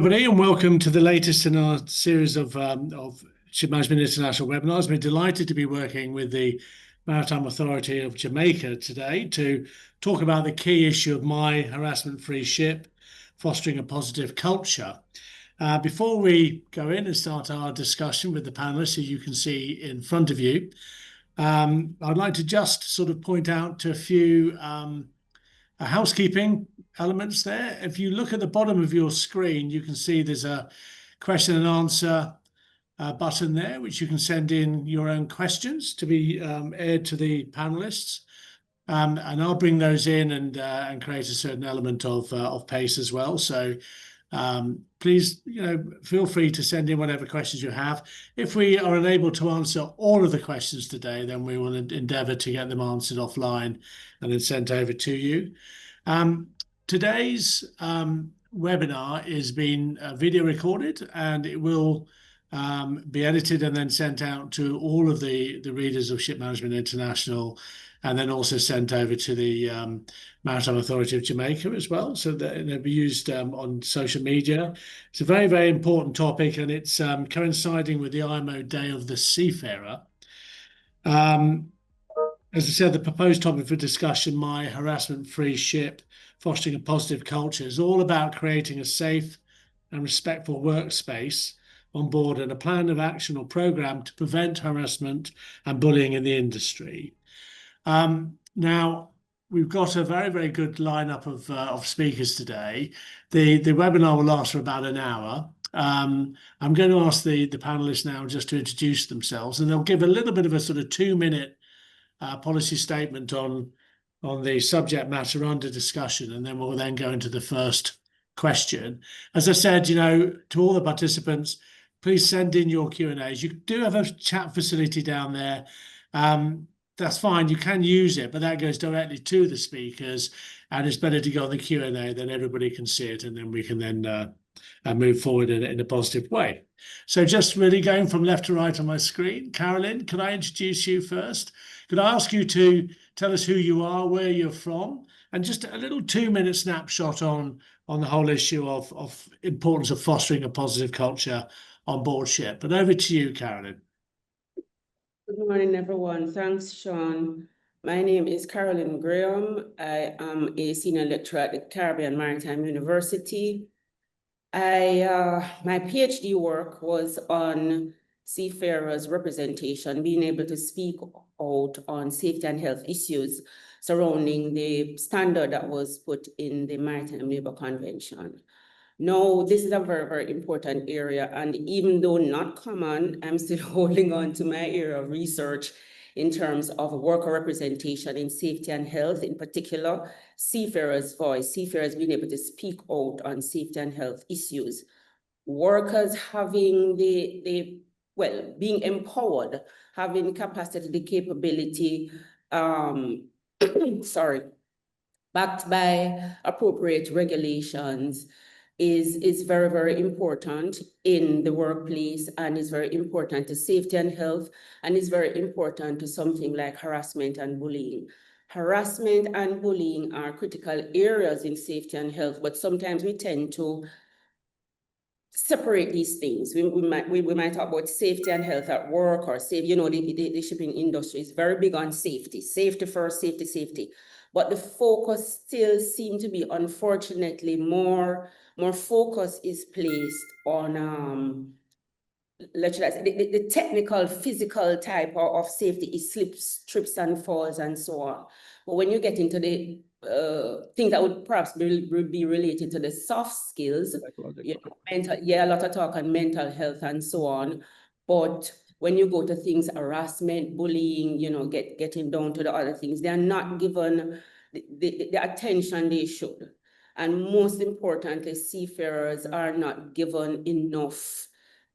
everybody, and welcome to the latest in our series of Ship Management International webinars. We're delighted to be working with the Maritime Authority of Jamaica today to talk about the key issue of my harassment-free ship, fostering a positive culture. Before we go in and start our discussion with the panelists, who you can see in front of you, I'd like to just sort of point out to a few housekeeping elements there. If you look at the bottom of your screen, you can see there's a question and answer button there, which you can send in your own questions to be aired to the panelists. And I'll bring those in and create a certain element of pace as well. So please, feel free to send in whatever questions you have. If we are unable to answer all of the questions today, then we will endeavour to get them answered offline and then sent over to you. Today's webinar is being video recorded, and it will be edited and then sent out to all of the readers of Ship Management International, and then also sent over to the Maritime Authority of Jamaica as well, so that it'll be used on social media. It's a very, very important topic, and it's coinciding with the IMO Day of the Seafarer. As I said, the proposed topic for discussion, my harassment-free ship, fostering a positive culture, is all about creating a safe and respectful workspace on board and a plan of action or program to prevent harassment and bullying in the industry. Now, we've got a very, very good lineup of speakers today. The webinar will last for about an hour. I'm going to ask the panelists now just to introduce themselves, and they'll give a little bit of a sort of 2-minute policy statement on the subject matter under discussion, and then we'll then go into the first question. As I said, to all the participants, please send in your Q&As. You do have a chat facility down there. That's fine, you can use it, but that goes directly to the speakers, and it's better to go on the Q&A, then everybody can see it, and then we can then move forward in a positive way. So just really going from left to right on my screen, Carolyn, could I introduce you first? Could I ask you to tell us who you are, where you're from, and just a little 2-minute snapshot on the whole issue of importance of fostering a positive culture on board ship. But over to you, Carolyn. Good morning, everyone. Thanks, Sean. My name is Carolyn Graham. I am a senior lecturer at the Caribbean Maritime University. My PhD work was on seafarers' representation, being able to speak out on safety and health issues surrounding the standard that was put in the Maritime Labour Convention. Now, this is a very, very important area, and even though not common, I'm still holding on to my area of research in terms of worker representation in safety and health, in particular, seafarers' voice, seafarers being able to speak out on safety and health issues. Workers having being empowered, having the capacity, the capability, backed by appropriate regulations, is very, very important in the workplace, and is very important to safety and health, and is very important to something like harassment and bullying. Harassment and bullying are critical areas in safety and health, but sometimes we tend to separate these things. We might talk about safety and health at work, or the shipping industry is very big on safety. Safety first, safety. But the focus still seems to be, unfortunately, more focus is placed on the technical, physical type of safety is slips, trips and falls and so on. But when you get into the things that would perhaps be related to the soft skills, a lot of talk on mental health and so on. But when you go to things, harassment, bullying, getting down to the other things, they are not given the attention they should. And most importantly, seafarers are not given enough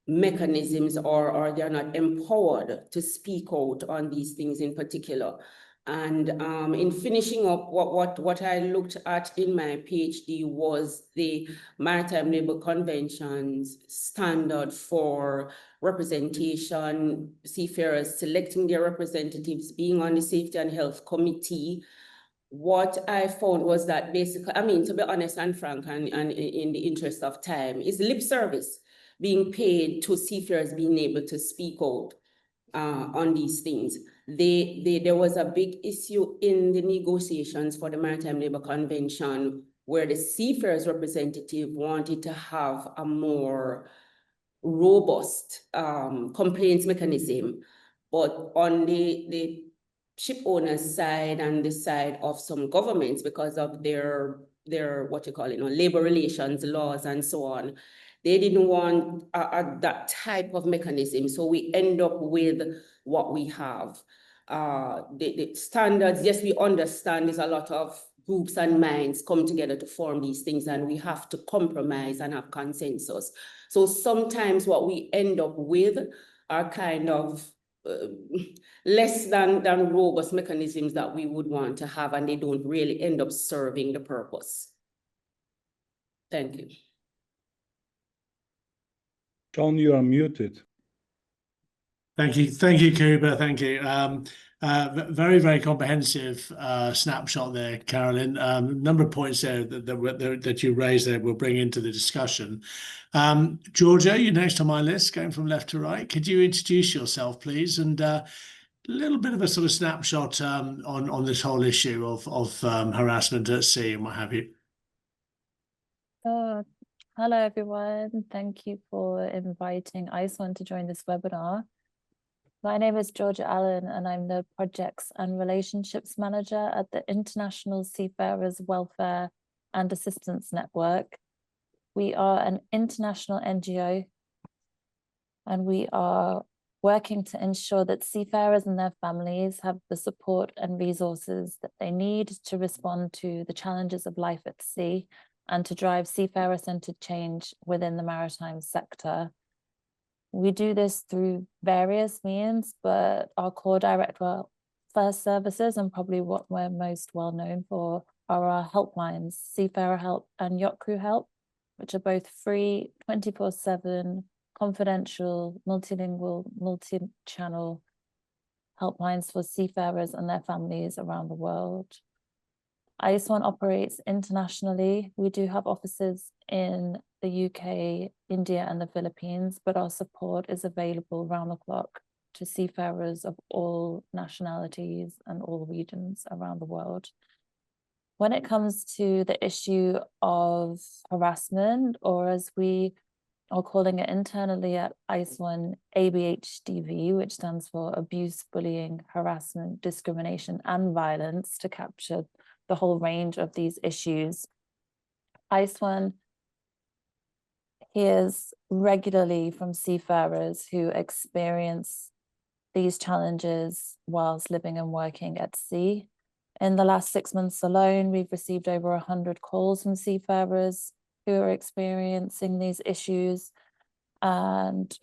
mechanisms, or they are not empowered to speak out on these things in particular. And in finishing up, what I looked at in my PhD was the Maritime Labour Convention's standard for representation, seafarers selecting their representatives, being on the Safety and Health Committee, what I found was that basically, I mean, to be honest and frank, and in the interest of time, is lip service being paid to seafarers being able to speak out on these things. There was a big issue in the negotiations for the Maritime Labour Convention where the seafarers representative wanted to have a more robust complaints mechanism, but on the ship owners side and the side of some governments, because of their what you call it, labor relations laws and so on, they didn't want that type of mechanism. So we end up with what we have. The standards, yes, we understand there's a lot of groups and minds come together to form these things, and we have to compromise and have consensus. So sometimes what we end up with are kind of less than robust mechanisms that we would want to have, and they don't really end up serving the purpose. Thank you. John, you are muted. Thank you, Kuba. Thank you. Very, very comprehensive snapshot there, Carolyn. A number of points there that you raised there we'll bring into the discussion. Georgia, you're next on my list, going from left to right. Could you introduce yourself, please, and a little bit of a sort of snapshot on this whole issue of harassment at sea and what have you? Hello, everyone. Thank you for inviting ISWAN to join this webinar. My name is Georgia Allen, and I'm the Projects and Relationships Manager at the International Seafarers Welfare and Assistance Network. We are an international NGO, and we are working to ensure that seafarers and their families have the support and resources that they need to respond to the challenges of life at sea and to drive seafarer-centered change within the maritime sector. We do this through various means, but our core direct first services, and probably what we're most well known for, are our helplines, Seafarer Help and Yacht Crew Help, which are both free, 24/7, confidential, multilingual, multi-channel helplines for seafarers and their families around the world. ISWAN operates internationally. We do have offices in the UK, India, and the Philippines, but our support is available round the clock to seafarers of all nationalities and all regions around the world. When it comes to the issue of harassment, or as we are calling it internally at ISWAN, ABHDV, which stands for abuse, bullying, harassment, discrimination, and violence, to capture the whole range of these issues, ISWAN hears regularly from seafarers who experience these challenges whilst living and working at sea. In the last 6 months alone, we've received over 100 calls from seafarers who are experiencing these issues, and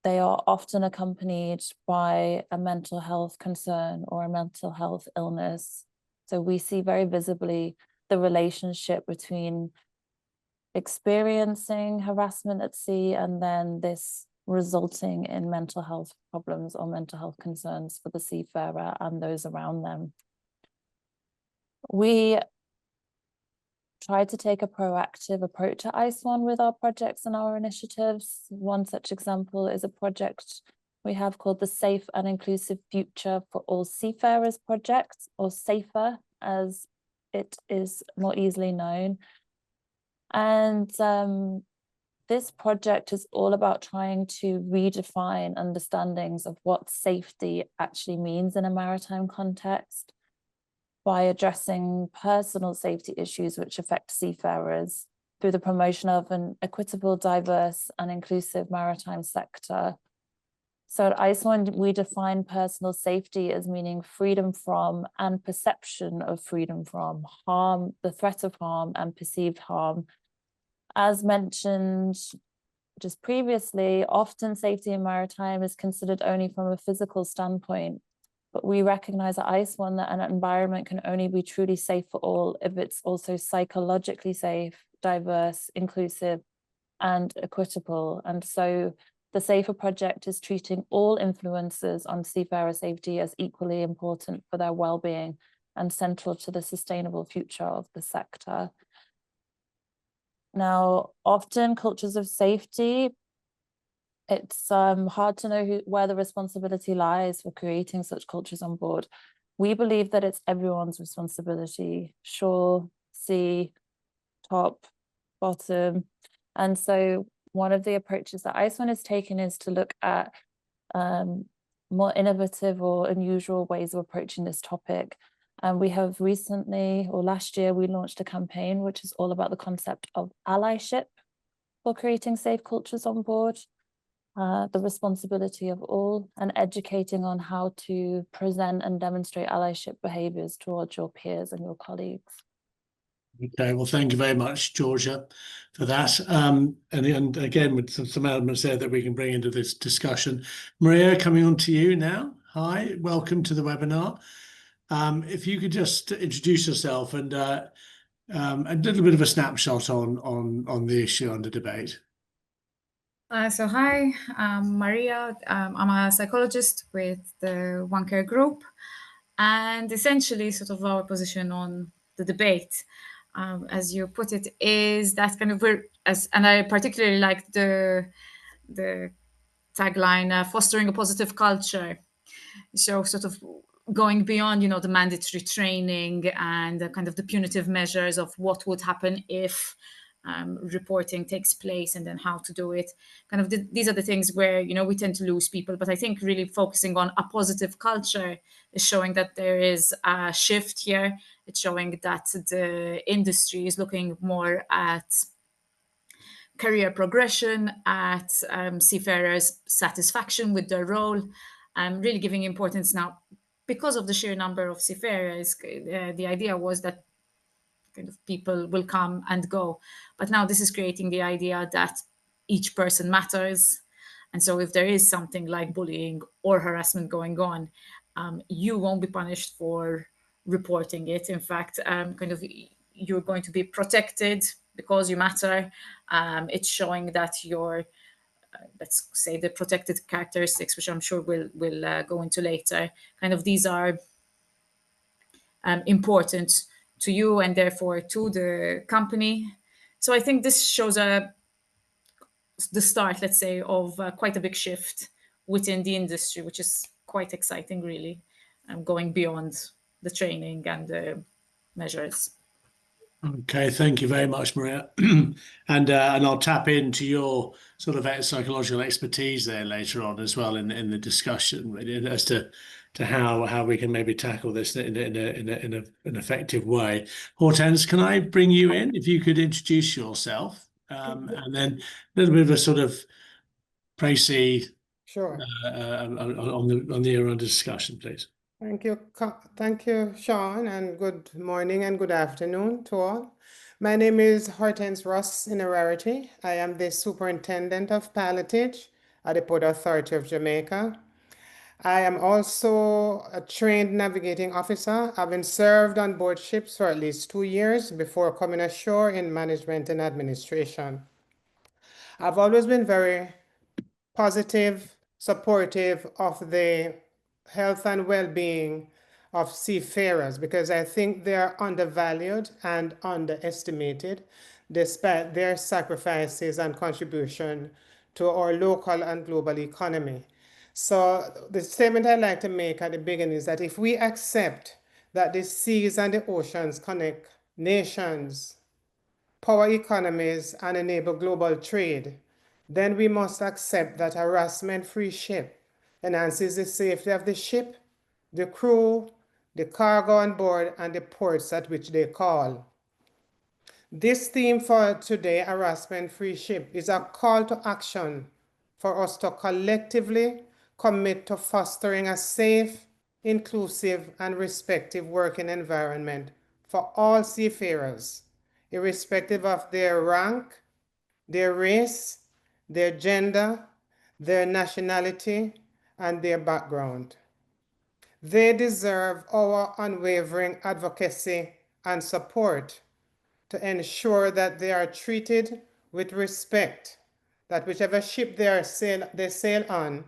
they are often accompanied by a mental health concern or a mental health illness. So we see very visibly the relationship between experiencing harassment at sea and then this resulting in mental health problems or mental health concerns for the seafarer and those around them. We try to take a proactive approach to ISWAN with our projects and our initiatives. One such example is a project we have called the Safe and Inclusive Future for All Seafarers project, or SAFER as it is more easily known. And this project is all about trying to redefine understandings of what safety actually means in a maritime context by addressing personal safety issues which affect seafarers through the promotion of an equitable, diverse, and inclusive maritime sector. So at ISWAN, we define personal safety as meaning freedom from and perception of freedom from harm, the threat of harm and perceived harm. As mentioned just previously, often safety in maritime is considered only from a physical standpoint, but we recognize at ISWAN that an environment can only be truly safe for all if it's also psychologically safe, diverse, inclusive, and equitable. And so the SAFER project is treating all influences on seafarer safety as equally important for their well-being and central to the sustainable future of the sector. Now, often cultures of safety, it's hard to know where the responsibility lies for creating such cultures on board. We believe that it's everyone's responsibility, shore, sea, top, bottom. And so one of the approaches that ISWAN has taken is to look at more innovative or unusual ways of approaching this topic. And we have recently, or last year, we launched a campaign which is all about the concept of allyship for creating safe cultures on board, the responsibility of all, and educating on how to present and demonstrate allyship behaviours towards your peers and your colleagues. Okay, well, thank you very much, Georgia, for that. And again, with some elements there that we can bring into this discussion. Maria, coming on to you now. Hi, welcome to the webinar. If you could just introduce yourself and a little bit of a snapshot on the issue under debate. So hi, I'm Maria. I'm a psychologist with the One Care Group, and essentially sort of our position on the debate, as you put it, is that kind of and I particularly like the tagline, fostering a positive culture. So sort of going beyond, the mandatory training and kind of the punitive measures of what would happen if reporting takes place and then how to do it. Kind of these are the things where, we tend to lose people. But I think really focusing on a positive culture is showing that there is a shift here. It's showing that the industry is looking more at career progression, at seafarers' satisfaction with their role, really giving importance now. Because of the sheer number of seafarers, the idea was that kind of people will come and go. But now this is creating the idea that each person matters. And so if there is something like bullying or harassment going on, you won't be punished for reporting it. In fact, kind of you're going to be protected because you matter. It's showing that you're, let's say, the protected characteristics, which I'm sure we'll go into later. Kind of these are important to you and therefore to the company. So I think this shows the start, let's say, of quite a big shift within the industry, which is quite exciting, really, going beyond the training and the measures. Okay, thank you very much, Maria. And I'll tap into your sort of psychological expertise there later on as well in the discussion as to how we can maybe tackle this in an effective way. Hortense, can I bring you in? If you could introduce yourself, and then a little bit of a sort of précis Sure. on the discussion, please. Thank you, Sean, and good morning and good afternoon to all. My name is Hortense Ross-Innerarity. I am the Superintendent of Pilotage at the Port Authority of Jamaica. I am also a trained navigating officer, having served on board ships for at least 2 years before coming ashore in management and administration. I've always been very positive, supportive of the health and well-being of seafarers because I think they're undervalued and underestimated despite their sacrifices and contribution to our local and global economy. So the statement I'd like to make at the beginning is that if we accept that the seas and the oceans connect nations, power economies, and enable global trade, then we must accept that harassment-free ship enhances the safety of the ship, the crew, the cargo on board, and the ports at which they call. This theme for today, harassment-free ship, is a call to action for us to collectively commit to fostering a safe, inclusive, and respectful working environment for all seafarers, irrespective of their rank, their race, their gender, their nationality, and their background. They deserve our unwavering advocacy and support to ensure that they are treated with respect, that whichever ship they sail on,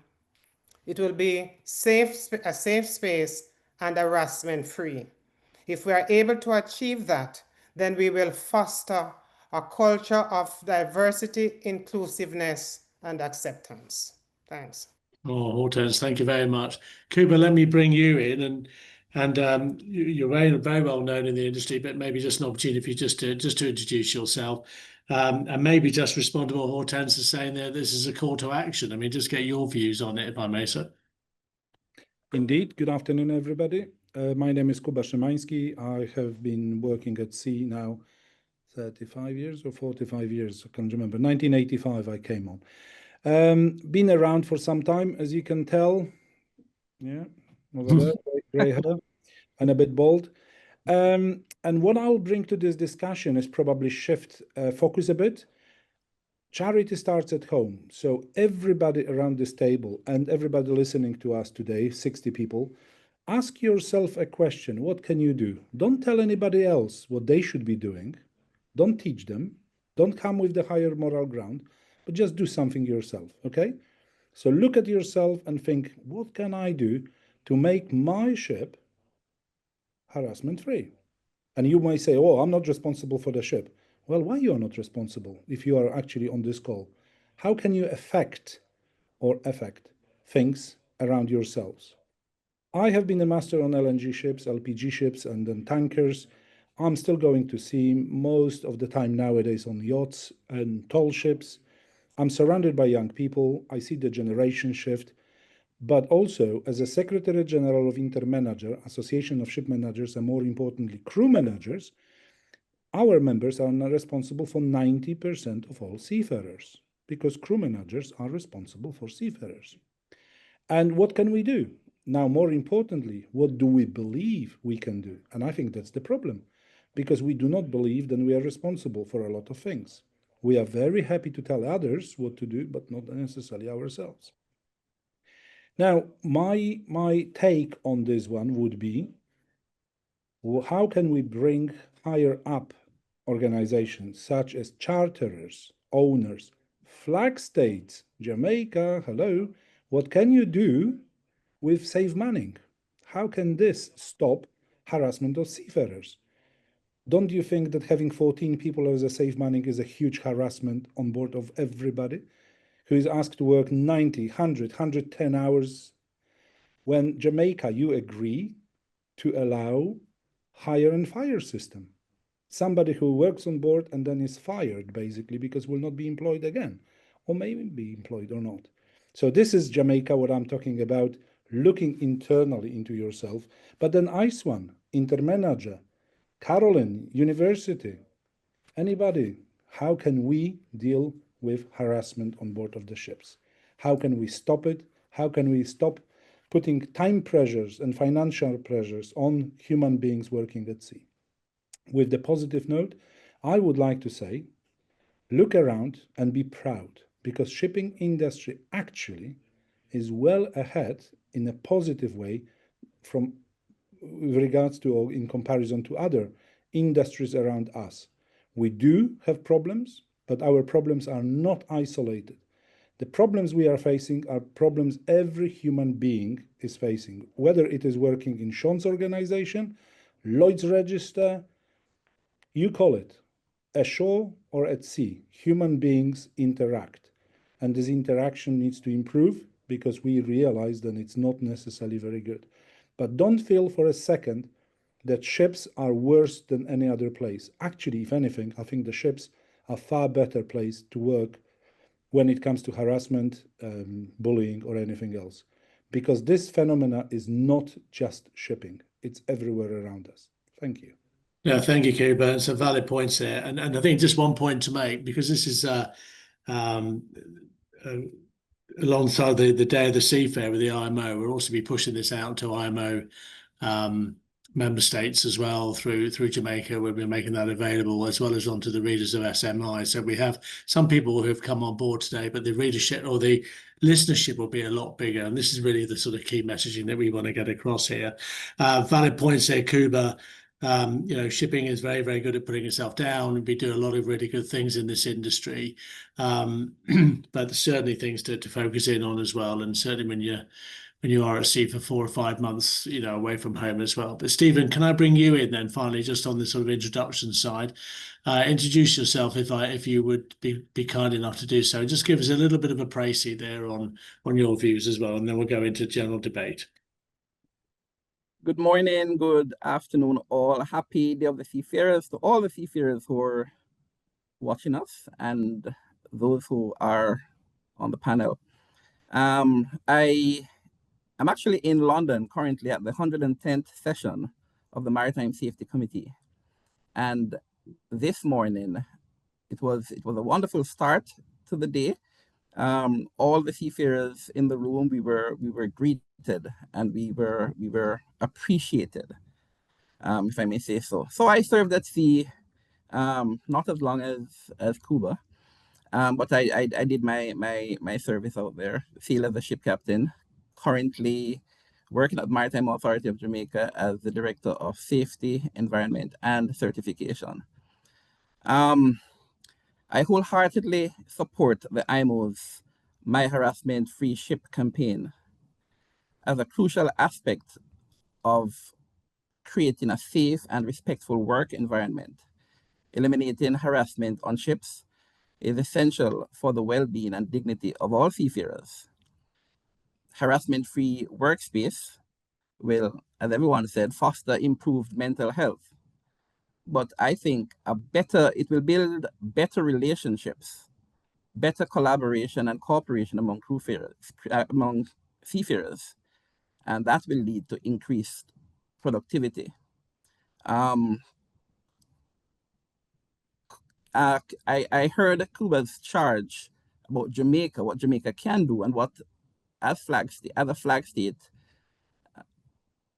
it will be a safe space and harassment-free. If we are able to achieve that, then we will foster a culture of diversity, inclusiveness, and acceptance. Thanks. Oh, Hortense, thank you very much. Kuba, let me bring you in, and you're very well known in the industry, but maybe just an opportunity for you just to introduce yourself, and maybe just respond to what Hortense is saying there. This is a call to action. I mean, just get your views on it, if I may, sir. Indeed. Good afternoon, everybody. My name is Kuba Szymanski. I have been working at sea now 35 years or 45 years. I can't remember. 1985 I came on. Been around for some time, as you can tell. Yeah, over there, grey hair and a bit bald. And what I'll bring to this discussion is probably shift focus a bit. Charity starts at home. So everybody around this table and everybody listening to us today, 60 people, ask yourself a question. What can you do? Don't tell anybody else what they should be doing. Don't teach them. Don't come with the higher moral ground, but just do something yourself, okay? So look at yourself and think, what can I do to make my ship harassment-free? And you may say, oh, I'm not responsible for the ship. Well, why you are not responsible if you are actually on this call? How can you affect things around yourselves? I have been a master on LNG ships, LPG ships, and then tankers. I'm still going to sea most of the time nowadays on yachts and tall ships. I'm surrounded by young people. I see the generation shift. But also, as a Secretary General of InterManager, Association of Ship Managers, and more importantly, crew managers, our members are not responsible for 90% of all seafarers, because crew managers are responsible for seafarers. And what can we do? Now, more importantly, what do we believe we can do? And I think that's the problem, because we do not believe that we are responsible for a lot of things. We are very happy to tell others what to do, but not necessarily ourselves. Now, my take on this one would be, well, how can we bring higher up organizations such as charterers, owners, flag states, Jamaica, hello, what can you do with safe manning? How can this stop harassment of seafarers? Don't you think that having 14 people as a safe manning is a huge harassment on board of everybody who is asked to work 90, 100, 110 hours? When Jamaica, you agree to allow hire and fire system. Somebody who works on board and then is fired, basically, because will not be employed again, or maybe be employed or not. So this is Jamaica, what I'm talking about, looking internally into yourself. But then ISWAN, InterManager, Caroline, University, anybody, how can we deal with harassment on board of the ships? How can we stop it? How can we stop putting time pressures and financial pressures on human beings working at sea? With the positive note, I would like to say, look around and be proud, because shipping industry actually is well ahead in a positive way from regards to, or in comparison to other industries around us. We do have problems, but our problems are not isolated. The problems we are facing are problems every human being is facing, whether it is working in Sean's organization, Lloyd's Register, you call it, ashore or at sea. Human beings interact, and this interaction needs to improve because we realize that it's not necessarily very good. But don't feel for a second that ships are worse than any other place. Actually, if anything, I think the ships are far better place to work when it comes to harassment, bullying, or anything else. Because this phenomena is not just shipping, it's everywhere around us. Thank you. Yeah, thank you, Kuba. It's a valid point there. And I think just one point to make, because this is alongside the Day of the Seafarer with the IMO, we'll also be pushing this out to IMO member states as well through Jamaica. We'll be making that available, as well as onto the readers of SMI. So we have some people who have come on board today, but the readership or the listenership will be a lot bigger. And this is really the sort of key messaging that we want to get across here. Valid points there, Kuba. Shipping is very, very good at putting itself down, and we do a lot of really good things in this industry. But certainly things to focus in on as well. And certainly when when you are at sea for 4 or 5 months, away from home as well. But Stephen, can I bring you in then finally, just on the sort of introduction side? Introduce yourself if you would be kind enough to do so. Just give us a little bit of a précis there on your views as well, and then we'll go into general debate. Good morning, good afternoon, all. Happy Day of the Seafarers to all the seafarers who are watching us and those who are on the panel. I am actually in London currently at the 110th session of the Maritime Safety Committee. And this morning, it was a wonderful start to the day. All the seafarers in the room, we were greeted and we were appreciated, if I may say so. So I served at sea, not as long as Kuba, but I did my service out there, sailed as a ship captain, currently working at Maritime Authority of Jamaica as the Director of Safety, Environment, and Certification. I wholeheartedly support the IMO's My Harassment-free Ship campaign as a crucial aspect of creating a safe and respectful work environment. Eliminating harassment on ships is essential for the well-being and dignity of all seafarers. Harassment-free workspace will, as everyone said, foster improved mental health. But I think it will build better relationships, better collaboration and cooperation among among seafarers, and that will lead to increased productivity. I heard Kuba's charge about Jamaica, what Jamaica can do, and what, as a flag state,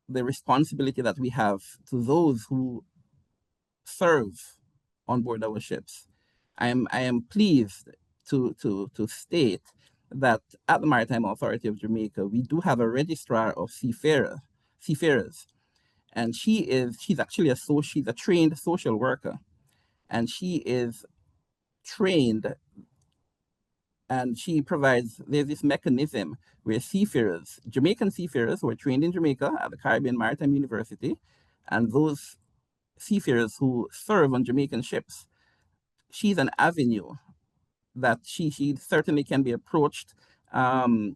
the responsibility that we have to those who serve on board our ships. I am pleased to state that at the Maritime Authority of Jamaica, we do have a registrar of seafarers, and she's actually she's a trained social worker, and she is trained, and she provides, there's this mechanism where seafarers, Jamaican seafarers who are trained in Jamaica at the Caribbean Maritime University, and those seafarers who serve on Jamaican ships, she's an avenue that she certainly can be approached. There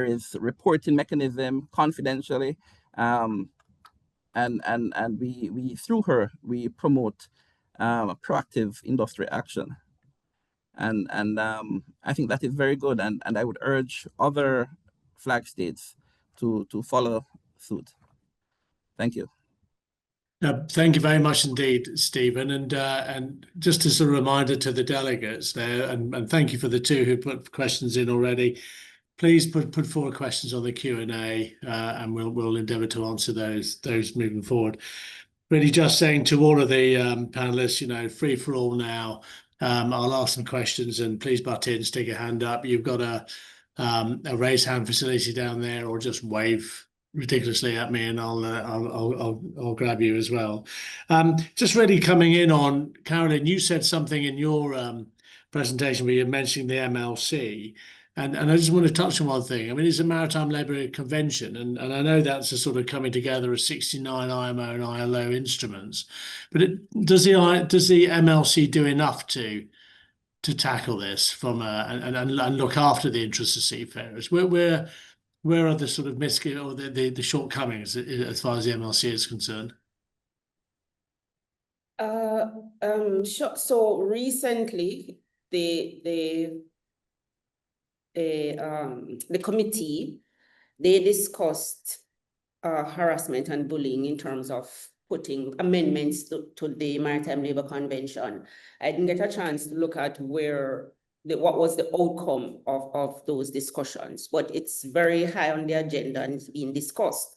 is reporting mechanism confidentially, and we through her we promote proactive industry action, and I think that is very good, and I would urge other flag states to follow suit. Thank you. Thank you very much indeed, Stephen. And just as a reminder to the delegates there, and thank you for the two who put questions in already. Please put forward questions on the Q&A, and we'll endeavour to answer those moving forward. Really, just saying to all of the panelists, free for all now. I'll ask some questions, and please butt in, stick a hand up. You've got a raise hand facility down there, or just wave ridiculously at me, and I'll grab you as well. Just really coming in on Carolyn, you said something in your presentation where you're mentioning the MLC, and I just want to touch on one thing. I mean, it's a Maritime Labour Convention, and I know that's a sort of coming together of 69 IMO and ILO instruments, but does the MLC do enough to tackle this and look after the interests of seafarers? Where are the sort of or the shortcomings as far as the MLC is concerned? Sure. So recently, the committee, they discussed harassment and bullying in terms of putting amendments to the Maritime Labour Convention. I didn't get a chance to look at what was the outcome of those discussions, but it's very high on the agenda and it's being discussed.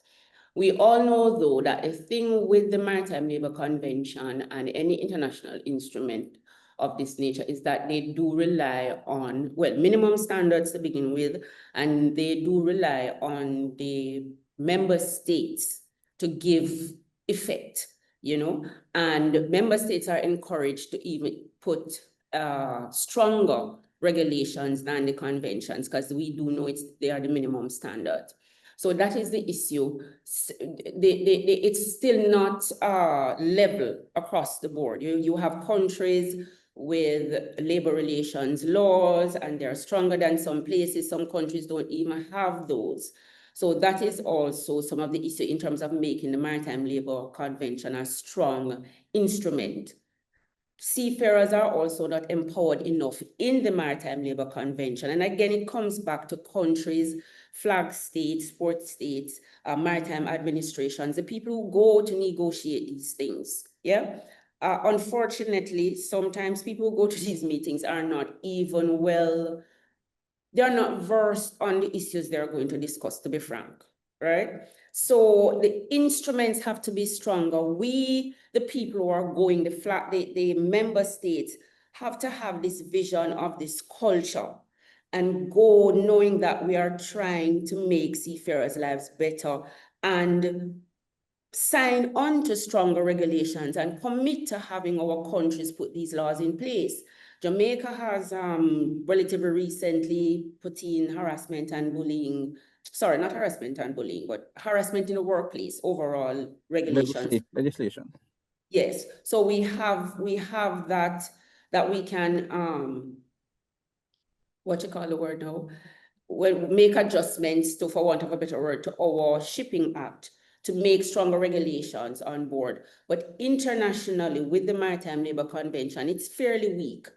We all know, though, that the thing with the Maritime Labour Convention and any international instrument of this nature is that they do rely on, well, minimum standards to begin with, and they do rely on the member states to give effect, and member states are encouraged to even put stronger regulations than the conventions, because we do know they are the minimum standard. So that is the issue. It's still not level across the board. You have countries with labor relations laws, and they're stronger than some places. Some countries don't even have those. So that is also some of the issue in terms of making the Maritime Labour Convention a strong instrument. Seafarers are also not empowered enough in the Maritime Labour Convention. And again, it comes back to countries, flag states, port states, maritime administrations, the people who go to negotiate these things. Yeah. Unfortunately, sometimes people who go to these meetings are not even they're not versed on the issues they're going to discuss, to be frank, right? So the instruments have to be stronger. We, the people who are going, the member states, have to have this vision of this culture and go knowing that we are trying to make seafarers' lives better and sign on to stronger regulations and commit to having our countries put these laws in place. Jamaica has relatively recently put in harassment and bullying, sorry, not harassment and bullying, but harassment in the workplace, overall regulations. Legislation. Yes, so we have that we can, what you call the word now? Well, make adjustments to, for want of a better word, to our Shipping Act to make stronger regulations on board. But internationally, with the Maritime Labour Convention, it's fairly weak.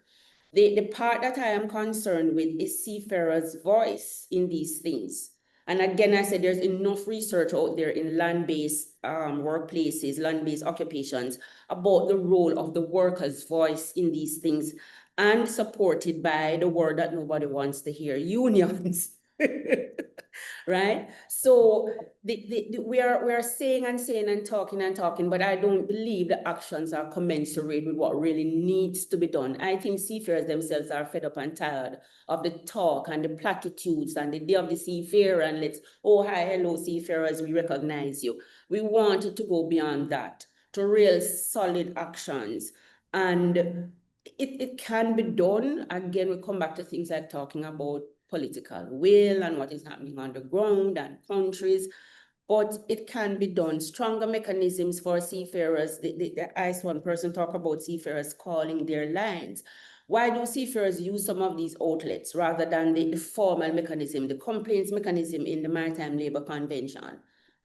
The part that I am concerned with is seafarers' voice in these things. And again, I said there's enough research out there in land-based workplaces, land-based occupations, about the role of the worker's voice in these things, and supported by the word that nobody wants to hear, unions. Right? So we are saying and talking, but I don't believe the actions are commensurate with what really needs to be done. I think seafarers themselves are fed up and tired of the talk and the platitudes and the day of the seafarer and let's, oh, hi, hello, seafarers, we recognize you. We want it to go beyond that, to real solid actions. And it can be done. Again, we come back to things like talking about political will and what is happening on the ground and countries, but it can be done. Stronger mechanisms for seafarers. The ISWAN person talk about seafarers calling their lines. Why do seafarers use some of these outlets rather than the formal mechanism, the complaints mechanism in the Maritime Labour Convention?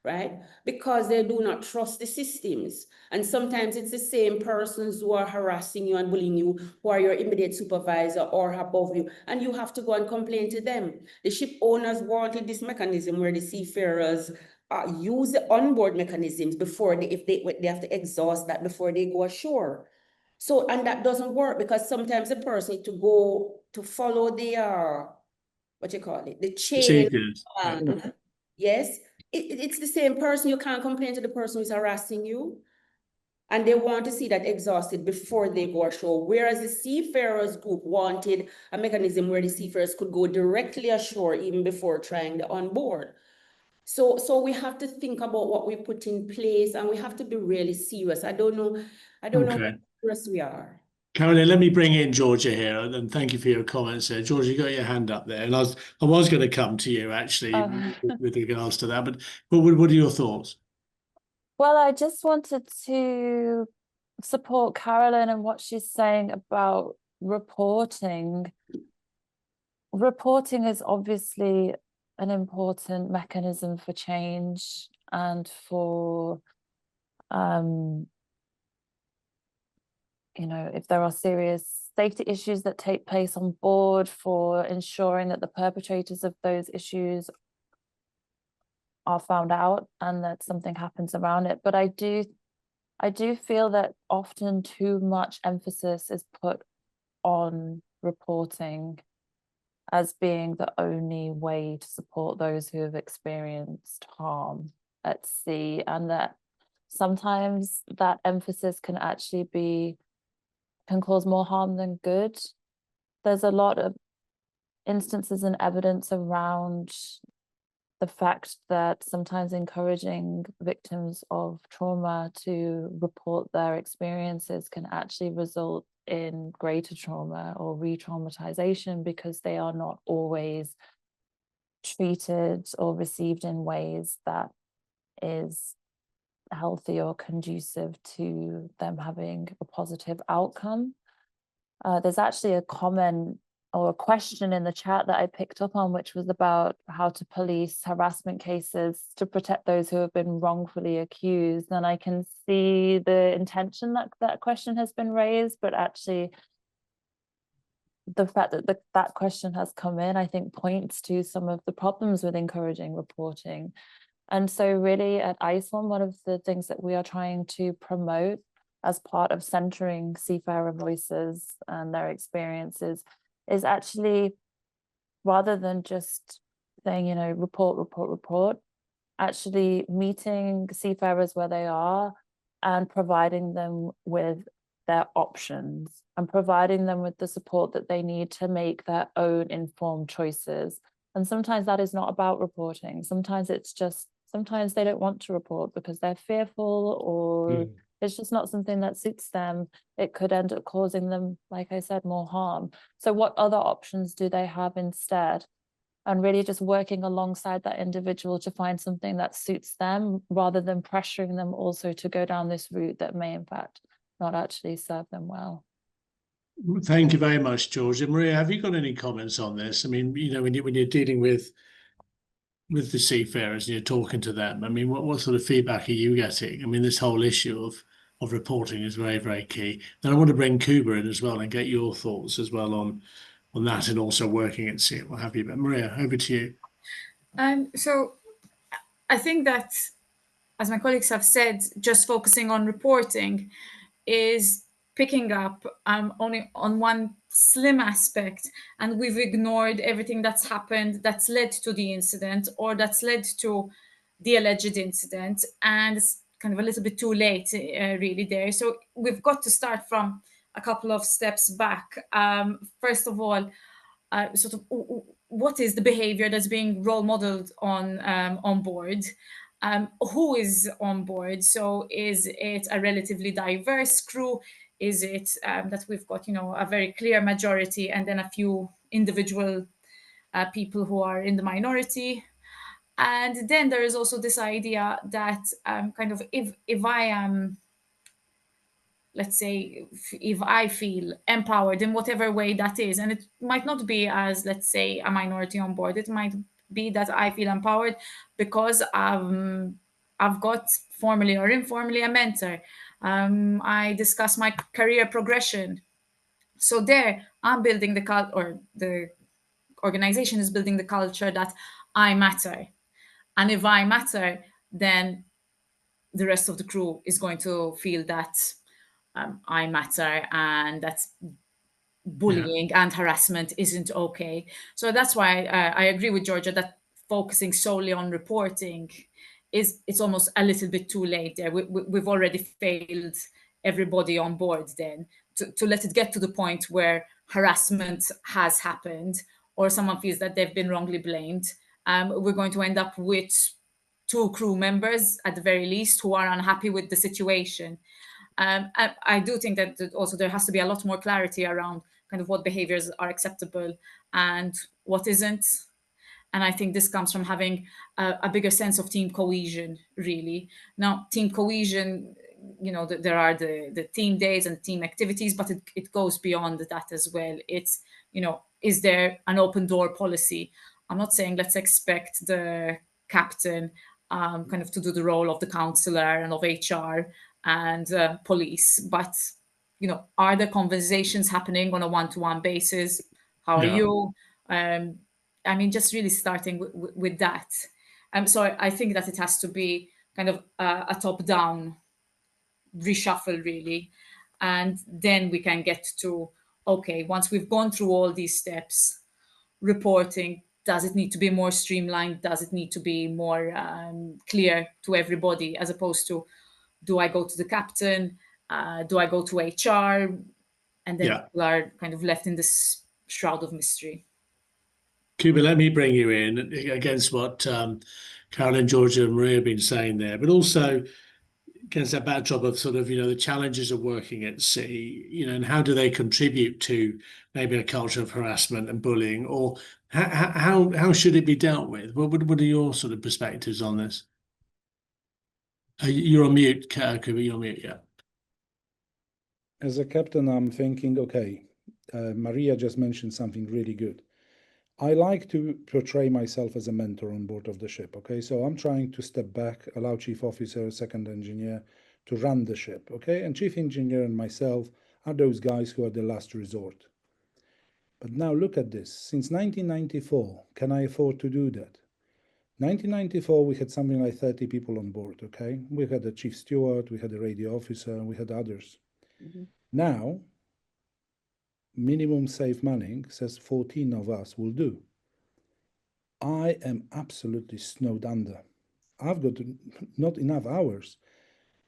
Right? Because they do not trust the systems. And sometimes it's the same persons who are harassing you and bullying you, who are your immediate supervisor or above you, and you have to go and complain to them. The ship owners wanted this mechanism where the seafarers use the onboard mechanisms before they have to exhaust that before they go ashore. So, and that doesn't work because sometimes the person needs to go to follow the, what you call it, the chain. Yes. It's the same person. You can't complain to the person who's harassing you. And they want to see that exhausted before they go ashore. Whereas the seafarers group wanted a mechanism where the seafarers could go directly ashore even before trying the onboard. So we have to think about what we put in place and we have to be really serious. I don't know how serious we are. Caroline, let me bring in Georgia here, and thank you for your comments there. Georgia, you got your hand up there, and I was going to come to you actually with regards to that, but what are your thoughts? Well, I just wanted to support Caroline and what she's saying about reporting. Reporting is obviously an important mechanism for change and for you know, if there are serious safety issues that take place on board, for ensuring that the perpetrators of those issues are found out and that something happens around it. But I do feel that often too much emphasis is put on reporting as being the only way to support those who have experienced harm at sea, and that sometimes that emphasis can actually can cause more harm than good. There's a lot of instances and evidence around the fact that sometimes encouraging victims of trauma to report their experiences can actually result in greater trauma or re-traumatization because they are not always treated or received in ways that is healthy or conducive to them having a positive outcome. There's actually a comment or a question in the chat that I picked up on, which was about how to police harassment cases to protect those who have been wrongfully accused. And I can see the intention that that question has been raised, but actually the fact that that question has come in, I think, points to some of the problems with encouraging reporting. And so really at ISWAN, one of the things that we are trying to promote as part of centering seafarer voices and their experiences is actually, rather than just saying, you know, report, actually meeting seafarers where they are and providing them with their options and providing them with the support that they need to make their own informed choices. And sometimes that is not about reporting. Sometimes it's just, sometimes they don't want to report because they're fearful or it's just not something that suits them. It could end up causing them, like I said, more harm. So what other options do they have instead? And really just working alongside that individual to find something that suits them rather than pressuring them also to go down this route that may in fact not actually serve them well. Thank you very much, George. And Maria, have you got any comments on this? I mean, you know, when you're dealing with the seafarers and you're talking to them, I mean, what sort of feedback are you getting? I mean, this whole issue of reporting is very, very key. Then I want to bring Kuba in as well and get your thoughts as well on that, and also working at sea, what have you. But Maria, over to you. So I think that, as my colleagues have said, just focusing on reporting is picking up only on one slim aspect, and we've ignored everything that's happened that's led to the incident or that's led to the alleged incident, and it's kind of a little bit too late really there. So we've got to start from a couple of steps back. First of all, sort of what is the behavior that's being role modeled on board? Who is on board? So is it a relatively diverse crew? Is it that we've got, you know, a very clear majority and then a few individual people who are in the minority? And then there is also this idea that kind of if I am, let's say, if I feel empowered in whatever way that is, and it might not be as, let's say, a minority on board, it might be that I feel empowered because I've got formally or informally a mentor. I discuss my career progression. So there, I'm building or the organization is building the culture that I matter. And if I matter, then the rest of the crew is going to feel that I matter and that bullying and harassment isn't okay. So that's why I agree with Georgia that focusing solely on reporting it's almost a little bit too late there. We've already failed everybody on board then to let it get to the point where harassment has happened or someone feels that they've been wrongly blamed. We're going to end up with 2 crew members at the very least who are unhappy with the situation. I do think that also there has to be a lot more clarity around kind of what behaviors are acceptable and what isn't. And I think this comes from having a bigger sense of team cohesion, really. Now, team cohesion, you know, there are the team days and team activities, but it goes beyond that as well. It's, you know, is there an open door policy? I'm not saying let's expect the captain kind of to do the role of the counselor and of HR and police, but, you know, are there conversations happening on a one-to-one basis? How are you? I mean, just really starting with that. So I think that it has to be kind of a top-down reshuffle, really. And then we can get to, okay, once we've gone through all these steps, reporting, does it need to be more streamlined? Does it need to be more clear to everybody, as opposed to, do I go to the captain? Do I go to HR? And then people are kind of left in this shroud of mystery. Kuba, let me bring you in against what Carolyn, Georgia and Maria have been saying there, but also against that backdrop of sort of, the challenges of working at sea, and how do they contribute to maybe a culture of harassment and bullying, or how should it be dealt with? What are your sort of perspectives on this? You're on mute, Kuba, you're on mute, yeah. As a captain, I'm thinking, okay, Maria just mentioned something really good. I like to portray myself as a mentor on board of the ship, okay? So I'm trying to step back, allow chief officer, second engineer to run the ship, okay? And chief engineer and myself are those guys who are the last resort. But now look at this. Since 1994, can I afford to do that? 1994, we had something like 30 people on board, okay? We had a chief steward, we had a radio officer, and we had others. Now, minimum safe manning says 14 of us will do. I am absolutely snowed under. I've got not enough hours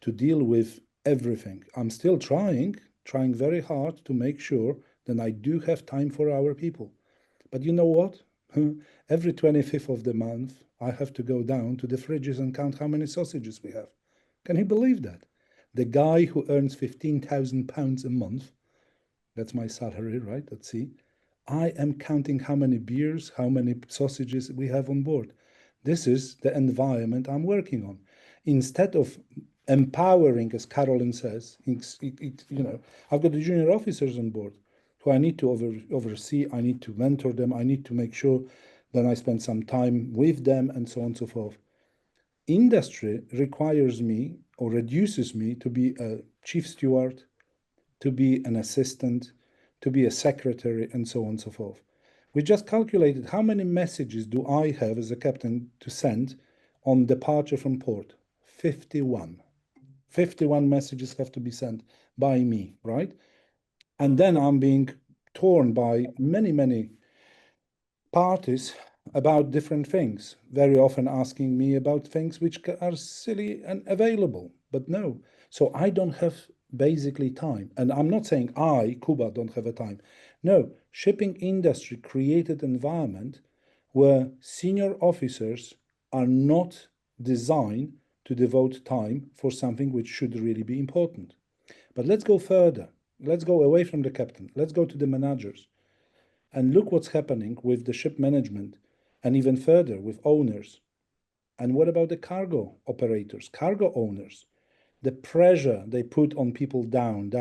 to deal with everything. I'm still trying very hard to make sure that I do have time for our people. But you know what? Every 25th of the month, I have to go down to the fridges and count how many sausages we have. Can you believe that? The guy who earns £15,000 a month, that's my salary, right, at sea, I am counting how many beers, how many sausages we have on board. This is the environment I'm working on. Instead of empowering, as Carolyn says, I've got the junior officers on board who I need to oversee, I need to mentor them, I need to make sure that I spend some time with them, and so on and so forth. Industry requires me or reduces me to be a chief steward, to be an assistant, to be a secretary, and so on and so forth. We just calculated how many messages do I have as a captain to send on departure from port? 51. 51 messages have to be sent by me, right? And then I'm being torn by many parties about different things, very often asking me about things which are silly and available, but no. So I don't have basically time. And I'm not saying I, Kuba, don't have a time. No, shipping industry created an environment where senior officers are not designed to devote time for something which should really be important. But let's go further. Let's go away from the captain. Let's go to the managers. And look what's happening with the ship management, and even further with owners. And what about the cargo operators, cargo owners? The pressure they put on people down.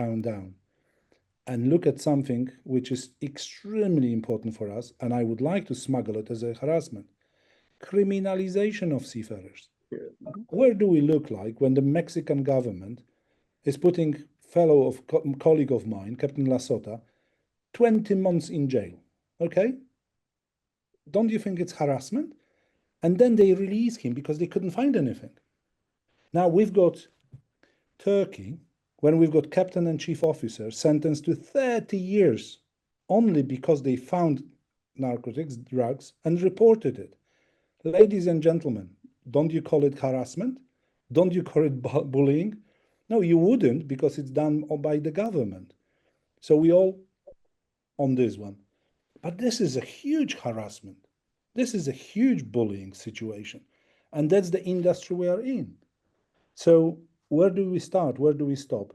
And look at something which is extremely important for us, and I would like to smuggle it as a harassment. Criminalization of seafarers. Where do we look like when the Mexican government is putting colleague of mine, Captain Lasota, 20 months in jail? Okay? Don't you think it's harassment? And then they release him because they couldn't find anything. Now we've got Turkey, when we've got captain and chief officer sentenced to 30 years only because they found narcotics, drugs, and reported it. Ladies and gentlemen, don't you call it harassment? Don't you call it bullying? No, you wouldn't, because it's done by the government. So we all on this one. But this is a huge harassment. This is a huge bullying situation. And that's the industry we are in. So where do we start? Where do we stop?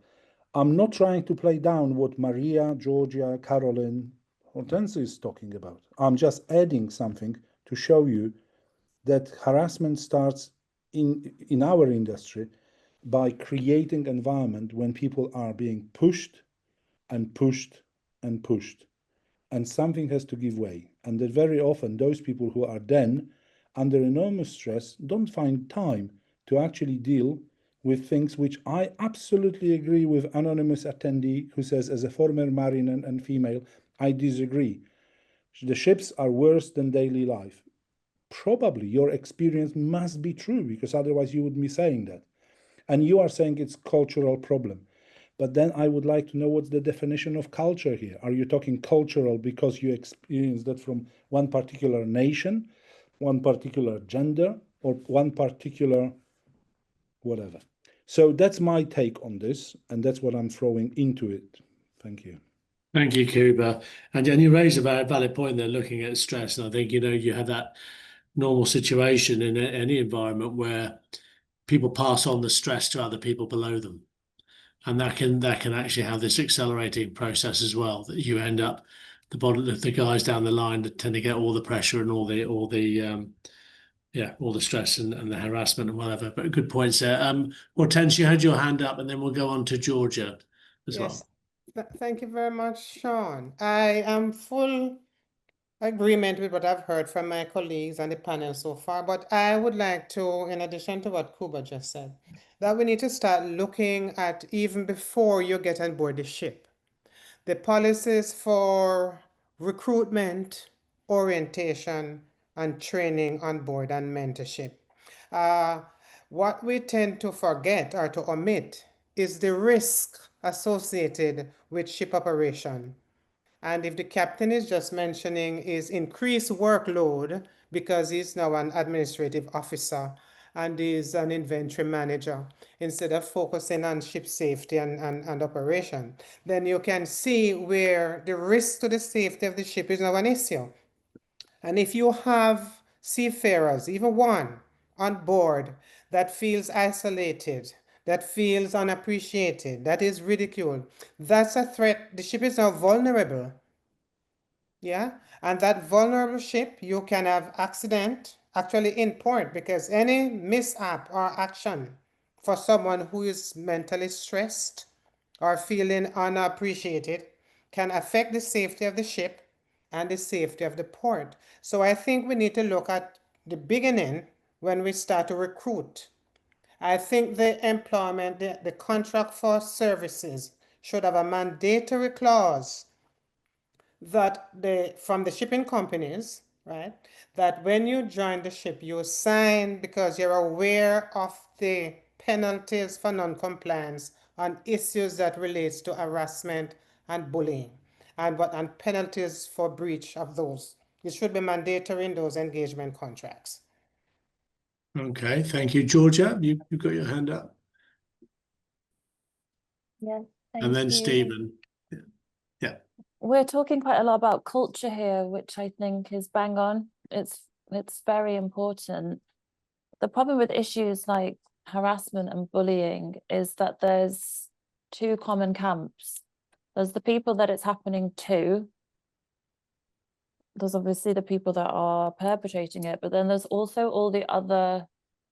I'm not trying to play down what Maria, Georgia, Carolyn, Hortense is talking about. I'm just adding something to show you that harassment starts in our industry by creating an environment when people are being pushed and pushed and pushed. And something has to give way. And that very often those people who are then under enormous stress don't find time to actually deal with things which I absolutely agree with anonymous attendee who says, as a former marine and female, I disagree. The ships are worse than daily life. Probably your experience must be true, because otherwise you would be saying that. And you are saying it's a cultural problem. But then I would like to know what's the definition of culture here. Are you talking cultural because you experience that from one particular nation, one particular gender, or one particular whatever? So that's my take on this, and that's what I'm throwing into it. Thank you. Thank you, Kuba. And you raise a very valid point there, looking at stress. And I think, you have that normal situation in any environment where people pass on the stress to other people below them. And that can actually have this accelerating process as well, that you end up the guys down the line that tend to get all the pressure and all the stress and the harassment and whatever. But good points there. Hortense, you had your hand up, and then we'll go on to Georgia as well. Thank you very much, Sean. I am full agreement with what I've heard from my colleagues on the panel so far, but I would like to, in addition to what Kuba just said, that we need to start looking at even before you get on board the ship, the policies for recruitment, orientation, and training on board and mentorship. What we tend to forget or to omit is the risk associated with ship operation. And if the captain is just mentioning is increased workload because he's now an administrative officer and is an inventory manager, instead of focusing on ship safety and operation, then you can see where the risk to the safety of the ship is now an issue. And if you have seafarers, even one, on board that feels isolated, that feels unappreciated, that is ridiculed, that's a threat. The ship is now vulnerable. Yeah, and that vulnerable ship, you can have accident actually in port, because any mishap or action for someone who is mentally stressed or feeling unappreciated can affect the safety of the ship and the safety of the port. So I think we need to look at the beginning when we start to recruit. I think the employment, the contract for services should have a mandatory clause that from the shipping companies, right, that when you join the ship, you sign because you're aware of the penalties for non-compliance on issues that relates to harassment and bullying, and penalties for breach of those. It should be mandatory in those engagement contracts. Okay, thank you. Georgia, you've got your hand up. Yeah, thank And then you. Stephen. Yeah. We're talking quite a lot about culture here, which I think is bang on. It's very important. The problem with issues like harassment and bullying is that there's two common camps. There's the people that it's happening to. There's obviously the people that are perpetrating it, but then there's also all the other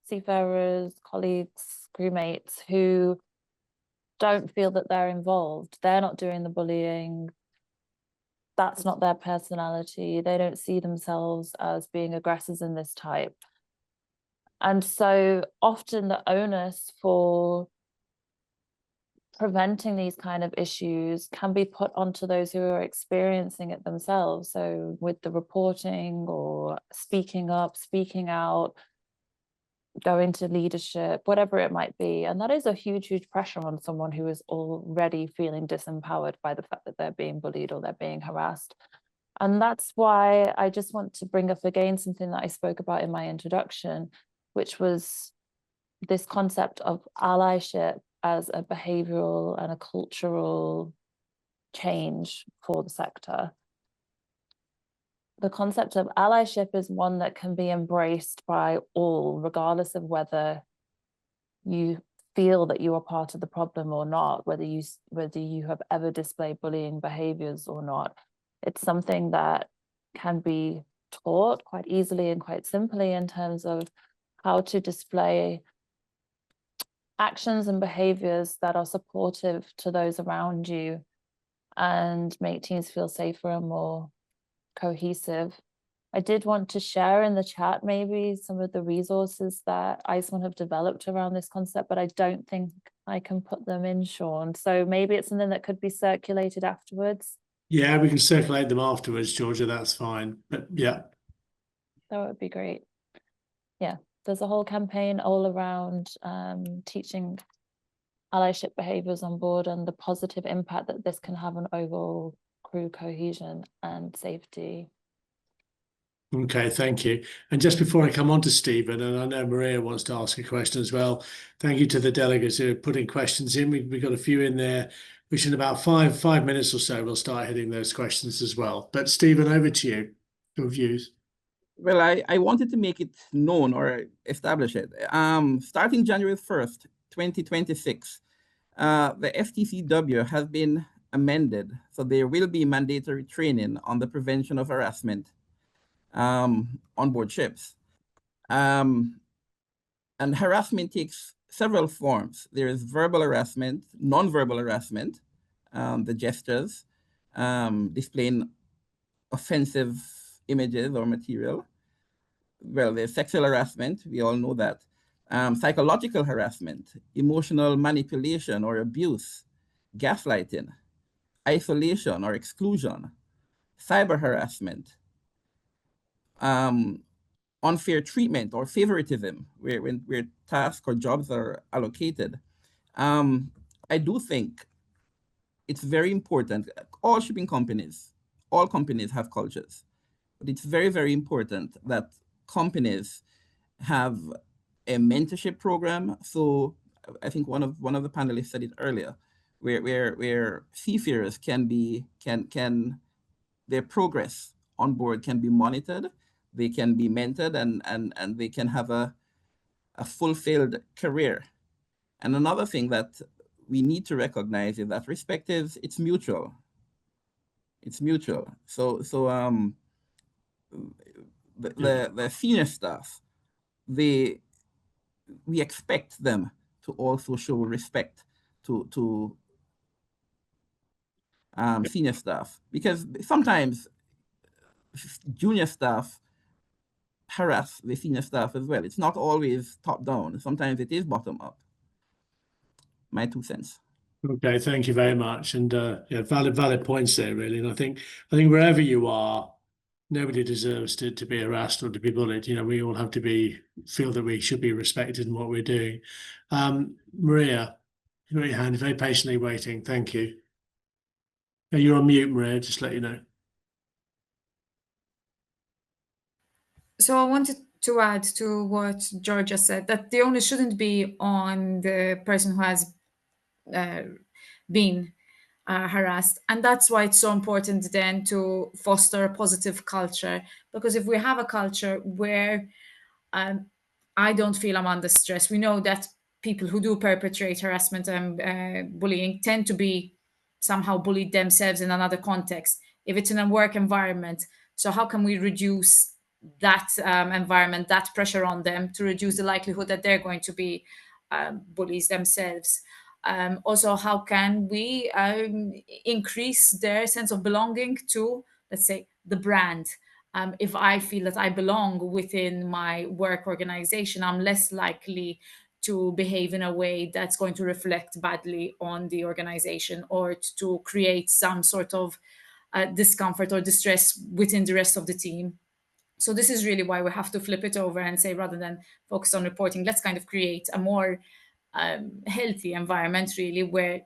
seafarers, colleagues, crewmates who don't feel that they're involved. They're not doing the bullying. That's not their personality. They don't see themselves as being aggressors in this type. And so often the onus for preventing these kind of issues can be put onto those who are experiencing it themselves. So with the reporting or speaking up, speaking out, going to leadership, whatever it might be. And that is a huge, huge pressure on someone who is already feeling disempowered by the fact that they're being bullied or they're being harassed. And that's why I just want to bring up again something that I spoke about in my introduction, which was this concept of allyship as a behavioral and a cultural change for the sector. The concept of allyship is one that can be embraced by all, regardless of whether you feel that you are part of the problem or not, whether you have ever displayed bullying behaviors or not. It's something that can be taught quite easily and quite simply in terms of how to display actions and behaviors that are supportive to those around you and make teams feel safer and more cohesive. I did want to share in the chat maybe some of the resources that ISWAN have developed around this concept, but I don't think I can put them in, Sean. So maybe it's something that could be circulated afterwards. Yeah, we can circulate them afterwards, Georgia. That's fine. But yeah. That would be great. Yeah, there's a whole campaign all around teaching allyship behaviors on board and the positive impact that this can have on overall crew cohesion and safety. Okay, thank you. And just before I come on to Stephen, and I know Maria wants to ask a question as well, thank you to the delegates who are putting questions in. We've got a few in there, which in about five minutes or so, we'll start hitting those questions as well. But Stephen, over to you, your views. Well, I wanted to make it known or establish it. Starting January 1st, 2026, the FTCW has been amended, so there will be mandatory training on the prevention of harassment on board ships. And harassment takes several forms. There is verbal harassment, non-verbal harassment, the gestures, displaying offensive images or material. Well, there's sexual harassment, we all know that. Psychological harassment, emotional manipulation or abuse, gaslighting, isolation or exclusion, cyber harassment, unfair treatment or favoritism, where tasks or jobs are allocated. I do think it's very important. All shipping companies, all companies have cultures, but it's very, very important that companies have a mentorship program. So I think one of the panelists said it earlier, where seafarers can their progress on board can be monitored, they can be mentored, and they can have a fulfilled career. And another thing that we need to recognize is that respect it's mutual. It's mutual. So the senior staff, we expect them to also show respect to senior staff, because sometimes junior staff harass the senior staff as well. It's not always top down. Sometimes it is bottom up. My 2 cents. Okay, thank you very much. And yeah, valid points there, really. And I think wherever you are, nobody deserves to be harassed or to be bullied. You know, we all have to feel that we should be respected in what we're doing. Maria, you got your hand very patiently waiting. Thank you. You're on mute, Maria, just to let you know. So I wanted to add to what Georgia said, that the onus shouldn't be on the person who has been harassed. And that's why it's so important then to foster a positive culture. Because if we have a culture where I don't feel I'm under stress, we know that people who do perpetrate harassment and bullying tend to be somehow bullied themselves in another context, if it's in a work environment. So how can we reduce that environment, that pressure on them, to reduce the likelihood that they're going to be bullies themselves? Also, how can we increase their sense of belonging to, let's say, the brand? If I feel that I belong within my work organization, I'm less likely to behave in a way that's going to reflect badly on the organization or to create some sort of discomfort or distress within the rest of the team. So this is really why we have to flip it over and say, rather than focus on reporting, let's kind of create a more healthy environment, really, where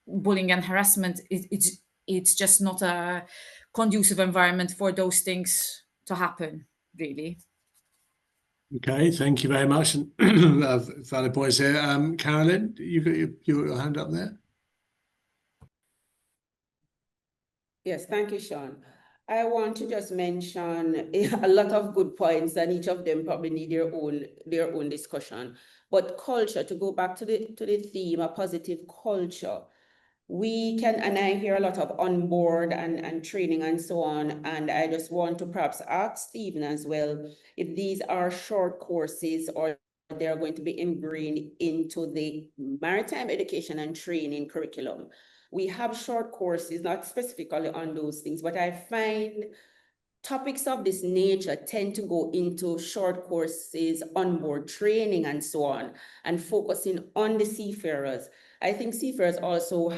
bullying and harassment, it's just not a conducive environment for those things to happen, really. Okay, thank you very much. And valid points here. Carolyn, you got your hand up there. Yes, thank you, Sean. I want to just mention a lot of good points, and each of them probably need their own discussion. But culture, to go back to the theme, a positive culture, we can, and I hear a lot of onboard and training and so on, and I just want to perhaps ask Stephen as well, if these are short courses or they're going to be ingrained into the maritime education and training curriculum. We have short courses, not specifically on those things, but I find topics of this nature tend to go into short courses, onboard training and so on, and focusing on the seafarers. I think seafarers also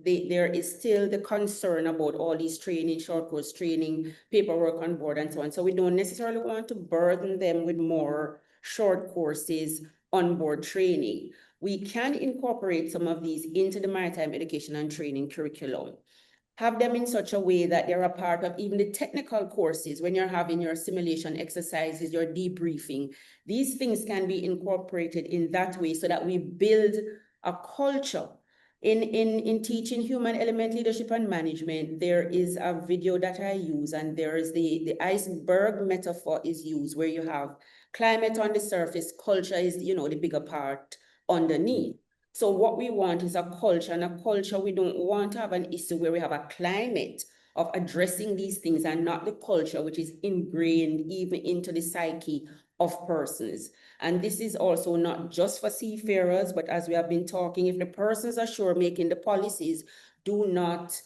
there is still the concern about all these training, short course training, paperwork on board and so on. So we don't necessarily want to burden them with more short courses, onboard training. We can incorporate some of these into the maritime education and training curriculum. Have them in such a way that they're a part of even the technical courses. When you're having your simulation exercises, your debriefing, these things can be incorporated in that way so that we build a culture In teaching human element leadership and management, there is a video that I use, and there is the iceberg metaphor is used, where you have climate on the surface, culture is, you know, the bigger part underneath. So what we want is a culture, and a culture, we don't want to have an issue where we have a climate of addressing these things and not the culture, which is ingrained even into the psyche of persons. And this is also not just for seafarers, but as we have been talking, if the persons ashore making the policies do not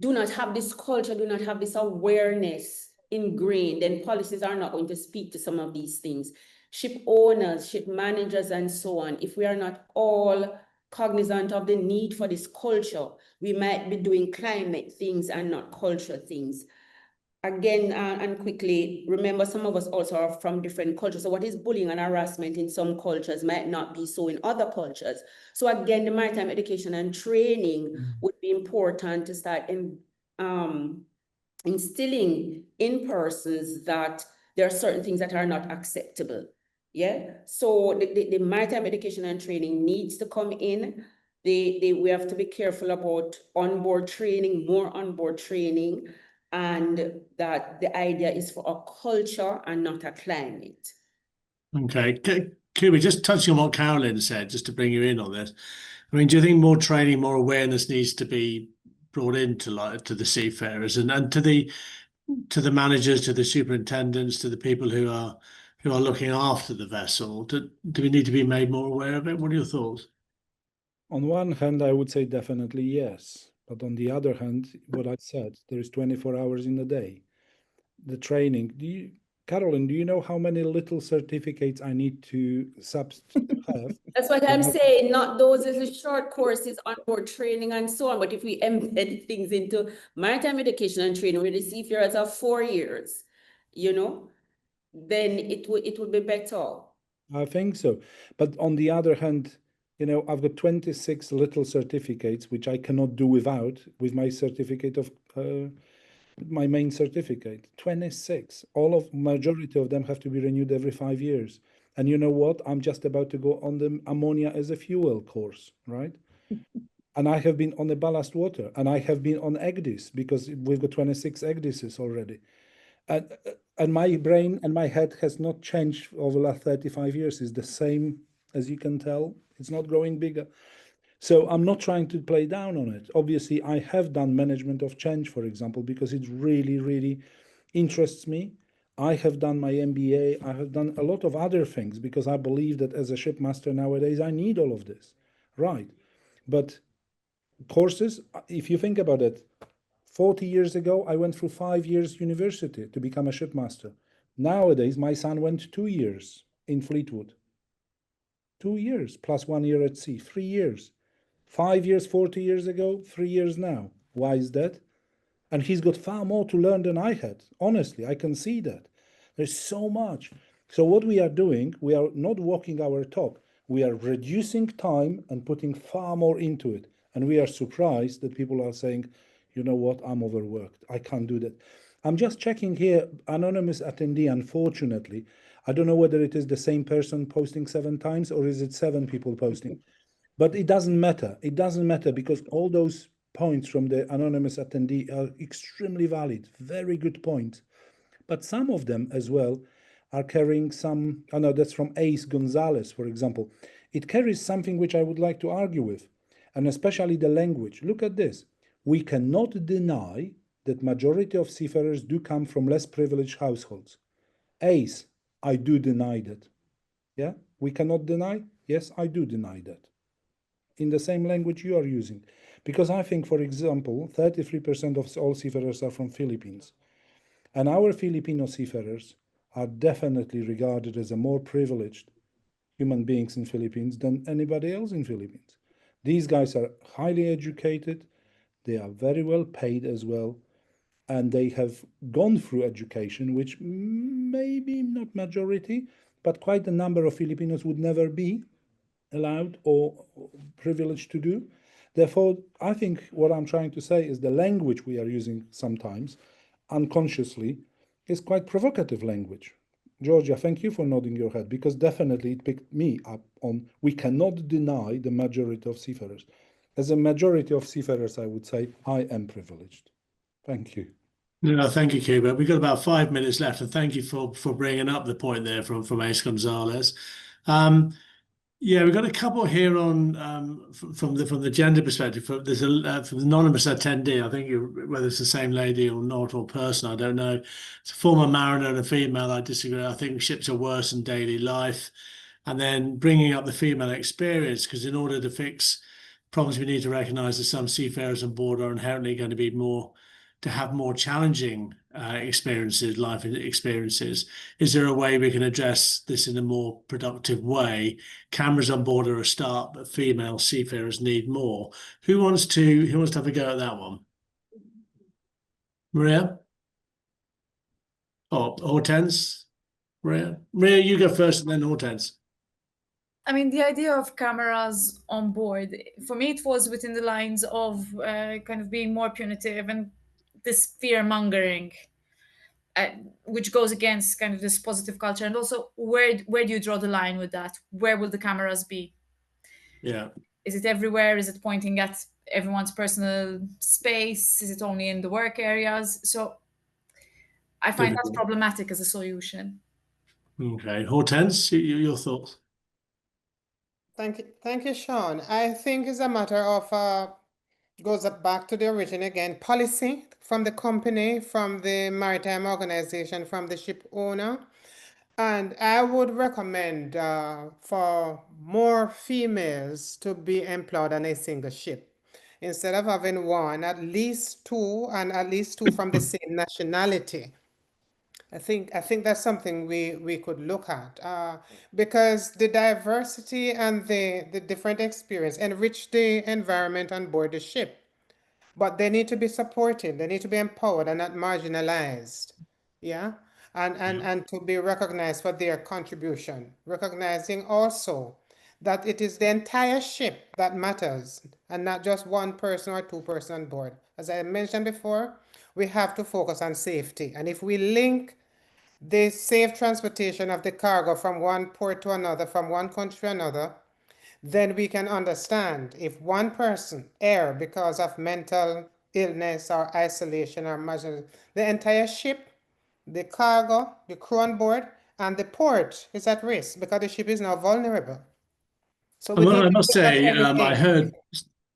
have this culture, do not have this awareness ingrained, then policies are not going to speak to some of these things. Ship owners, ship managers, and so on, if we are not all cognizant of the need for this culture, we might be doing climate things and not culture things. Again, and quickly, remember, some of us also are from different cultures. So what is bullying and harassment in some cultures might not be so in other cultures. So again, the maritime education and training would be important to start instilling in persons that there are certain things that are not acceptable. Yeah. So the maritime education and training needs to come in. We have to be careful about onboard training, more onboard training, and that the idea is for a culture and not a climate. Okay, Kuba, just touching on what Carolyn said, just to bring you in on this. I mean, do you think more training, more awareness needs to be brought into to the seafarers and to the managers, to the superintendents, to the people who are looking after the vessel? Do we need to be made more aware of it? What are your thoughts? On one hand, I would say definitely yes. But on the other hand, what I said, there is 24 hours in a day. The training, Carolyn, do you know how many little certificates I need to have? That's what I'm saying, not those as a short courses, onboard training and so on. But if we embed things into maritime education and training, where the seafarers are 4 years, you know, then it would be better. I think so. But on the other hand, you know, I've got 26 little certificates, which I cannot do without with my certificate of my main certificate. 26. Majority of them have to be renewed every 5 years. And you know what? I'm just about to go on the ammonia as a fuel course, right? And I have been on the ballast water, and I have been on EGDIS, because we've got 26 EGDISs already. And my brain and my head has not changed over the last 35 years. It's the same, as you can tell. It's not growing bigger. So I'm not trying to play down on it. Obviously, I have done management of change, for example, because it really, really interests me. I have done my MBA. I have done a lot of other things because I believe that as a shipmaster nowadays, I need all of this, right? But courses, if you think about it, 40 years ago, I went through 5 years university to become a shipmaster. Nowadays, my son went 2 years in Fleetwood. 2 years plus 1 year at sea, 3 years. 5 years, 40 years ago, 3 years now. Why is that? And he's got far more to learn than I had. Honestly, I can see that. There's so much. So what we are doing, we are not walking our talk. We are reducing time and putting far more into it. And we are surprised that people are saying, you know what, I'm overworked. I can't do that. I'm just checking here, anonymous attendee, unfortunately. I don't know whether it is the same person posting 7 times or is it 7 people posting. But it doesn't matter. It doesn't matter because all those points from the anonymous attendee are extremely valid, very good points. But some of them as well are carrying some, I know that's from Ace Gonzalez, for example. It carries something which I would like to argue with, and especially the language. Look at this. We cannot deny that majority of seafarers do come from less privileged households. Ace, I do deny that. Yeah, we cannot deny? Yes, I do deny that. In the same language you are using. Because I think, for example, 33% of all seafarers are from Philippines. And our Filipino seafarers are definitely regarded as a more privileged human beings in Philippines than anybody else in Philippines. These guys are highly educated, they are very well paid as well, and they have gone through education, which maybe not majority, but quite a number of Filipinos would never be allowed or privileged to do. Therefore, I think what I'm trying to say is the language we are using sometimes unconsciously is quite provocative language. Georgia, thank you for nodding your head, because definitely it picked me up on we cannot deny the majority of seafarers. as a majority of seafarers, I would say I am privileged. Thank you. No, thank you, Kuba. We've got about 5 minutes left, and thank you for bringing up the point there from Ace Gonzalez. Yeah, we've got a couple here on from the gender perspective. There's from the anonymous attendee. I think whether it's the same lady or not or person, I don't know. It's a former mariner and a female. I disagree. I think ships are worse in daily life. And then bringing up the female experience, because in order to fix problems, we need to recognise that some seafarers on board are inherently going to have more challenging life experiences. Is there a way we can address this in a more productive way? Cameras on board are a start, but female seafarers need more. Who wants to have a go at that one? Maria? Oh, Hortense? Maria, you go first, and then Hortense. I mean, the idea of cameras on board, for me, it was within the lines of kind of being more punitive and this fear mongering, which goes against kind of this positive culture. And also, where do you draw the line with that? Where will the cameras be? Yeah. Is it everywhere? Is it pointing at everyone's personal space? Is it only in the work areas? So I find that's problematic as a solution. Okay. Hortense, your thoughts? Thank you, Sean. I think it's a matter of goes back to the origin again, policy from the company, from the maritime organization, from the ship owner. And I would recommend for more females to be employed on a single ship. Instead of having one, at least two, and at least two from the same nationality. I think that's something we could look at because the diversity and the different experience enrich the environment on board the ship. But they need to be supported, they need to be empowered and not marginalized. Yeah. And to be recognized for their contribution, recognizing also that it is the entire ship that matters and not just one person or two person on board. As I mentioned before, we have to focus on safety. And if we link the safe transportation of the cargo from one port to another, from one country to another, then we can understand if one person err because of mental illness or isolation or marginal, the entire ship, the cargo, the crew on board, and the port is at risk because the ship is now vulnerable. So I must say, I heard,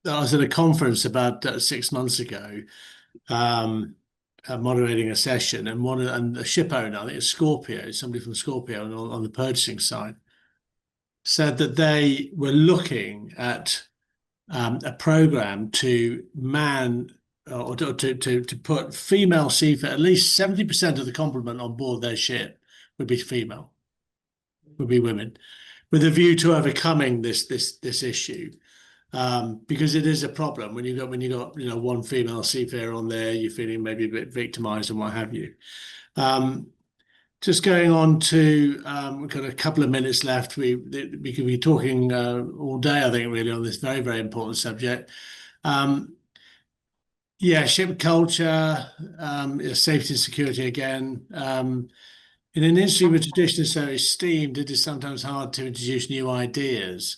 I was at a conference about 6 months ago, moderating a session, and a ship owner, I think it's Scorpio, somebody from Scorpio on the purchasing side, said that they were looking at a program to man or to put female seafarers, at least 70% of the complement on board their ship would be female, would be women, with a view to overcoming this issue. Because it is a problem when you got one female seafarer on there, you're feeling maybe a bit victimized and what have you. Just going on to, we've got a couple of minutes left. We could be talking all day, I think, really, on this very, very important subject. Yeah, ship culture, safety and security again. In an industry where tradition is so esteemed, it is sometimes hard to introduce new ideas.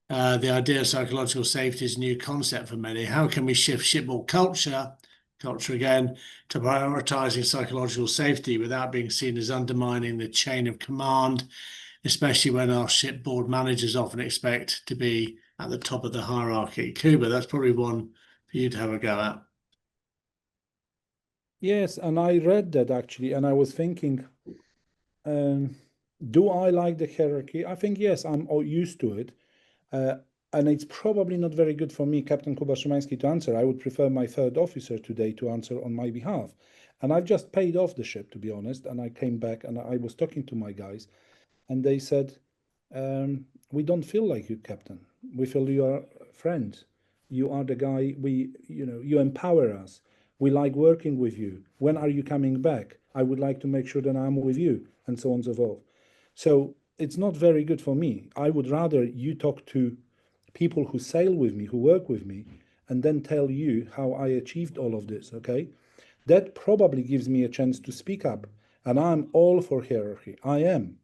The idea of psychological safety is a new concept for many. How can we shift shipboard culture again, to prioritizing psychological safety without being seen as undermining the chain of command, especially when our shipboard managers often expect to be at the top of the hierarchy? Kuba, that's probably one for you to have a go at. Yes, and I read that actually, and I was thinking, do I like the hierarchy? I think yes, I'm all used to it. And it's probably not very good for me, Captain Kuba Szymanski, to answer. I would prefer my third officer today to answer on my behalf. And I've just paid off the ship, to be honest. And I came back and I was talking to my guys, and they said, we don't feel like you, Captain. We feel you are friends. You are the guy you empower us. We like working with you. When are you coming back? I would like to make sure that I'm with you, and so on and so forth. So it's not very good for me. I would rather you talk to people who sail with me, who work with me, and then tell you how I achieved all of this, okay? That probably gives me a chance to speak up. And I'm all for hierarchy. I am.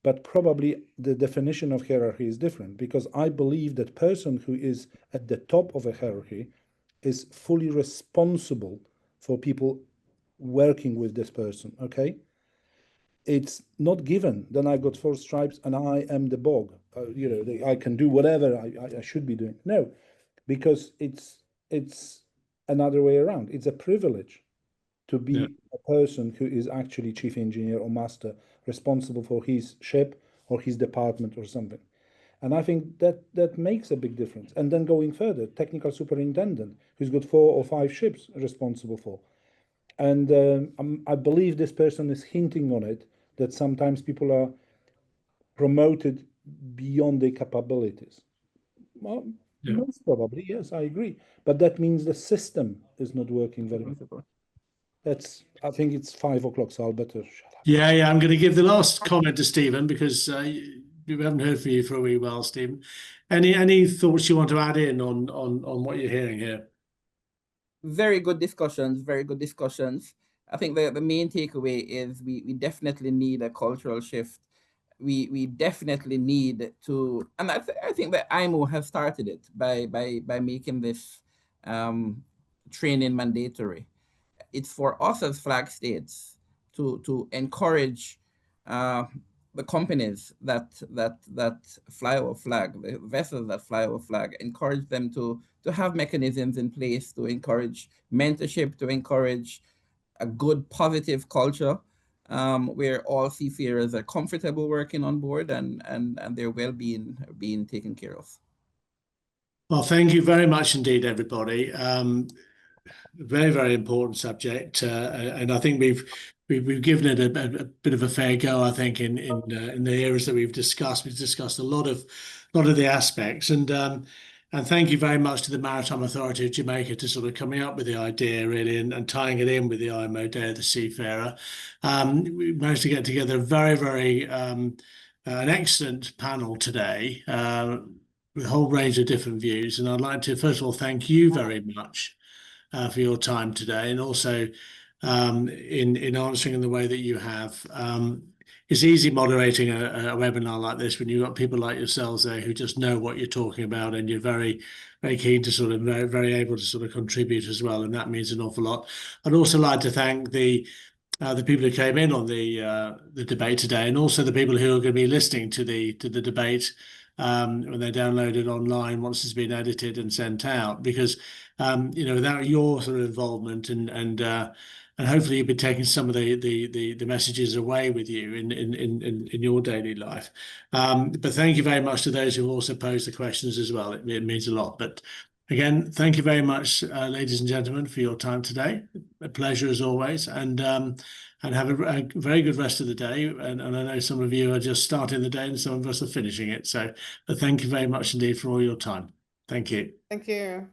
but probably the definition of hierarchy is different, because I believe that person who is at the top of a hierarchy is fully responsible for people working with this person, okay? It's not given, then I got 4 stripes and I am the bog. I can do whatever I should be doing. No, because it's another way around. It's a privilege to be a person who is actually chief engineer or master, responsible for his ship or his department or something. And I think that makes a big difference. And then going further, technical superintendent, who's got 4 or 5 ships responsible for. And I believe this person is hinting on it, that sometimes people are promoted beyond their capabilities. Well, most probably, yes, I agree. But that means the system is not working very well. I think it's 5 o'clock, so I'll better shut up. Yeah, I'm going to give the last comment to Stephen, because we haven't heard from you for a wee while, Stephen. Any thoughts you want to add in on what you're hearing here? Very good discussions, very good discussions. I think the main takeaway is we definitely need a cultural shift. We definitely need to, and I think that IMO has started it by making this training mandatory. It's for us as flag states to encourage the companies that fly our flag, the vessels that fly our flag, encourage them to have mechanisms in place to encourage mentorship, to encourage a good, positive culture where all seafarers are comfortable working on board and their well-being being taken care of. Well, thank you very much indeed, everybody. Very, very important subject, and I think we've given it a bit of a fair go. I think in the areas that we've discussed a lot of the aspects, and thank you very much to the Maritime Authority of Jamaica to sort of coming up with the idea really and tying it in with the IMO Day of the Seafarer. We managed to get together a very, very an excellent panel today with a whole range of different views, and I'd like to first of all thank you very much for your time today, and also in answering in the way that you have. It's easy moderating a webinar like this when you've got people like yourselves there who just know what you're talking about, and you're very, very keen to sort of very, very able to sort of contribute as well, and that means an awful lot. I'd also like to thank the people who came in on the debate today, and also the people who are going to be listening to the debate when they download it online once it's been edited and sent out, because without your sort of involvement and hopefully you'll be taking some of the messages away with you in your daily life. But thank you very much to those who also posed the questions as well. It means a lot. But again, thank you very much, ladies and gentlemen, for your time today. A pleasure as always, and have a very good rest of the day. And I know some of you are just starting the day and some of us are finishing it. So thank you very much indeed for all your time. Thank you. Thank you.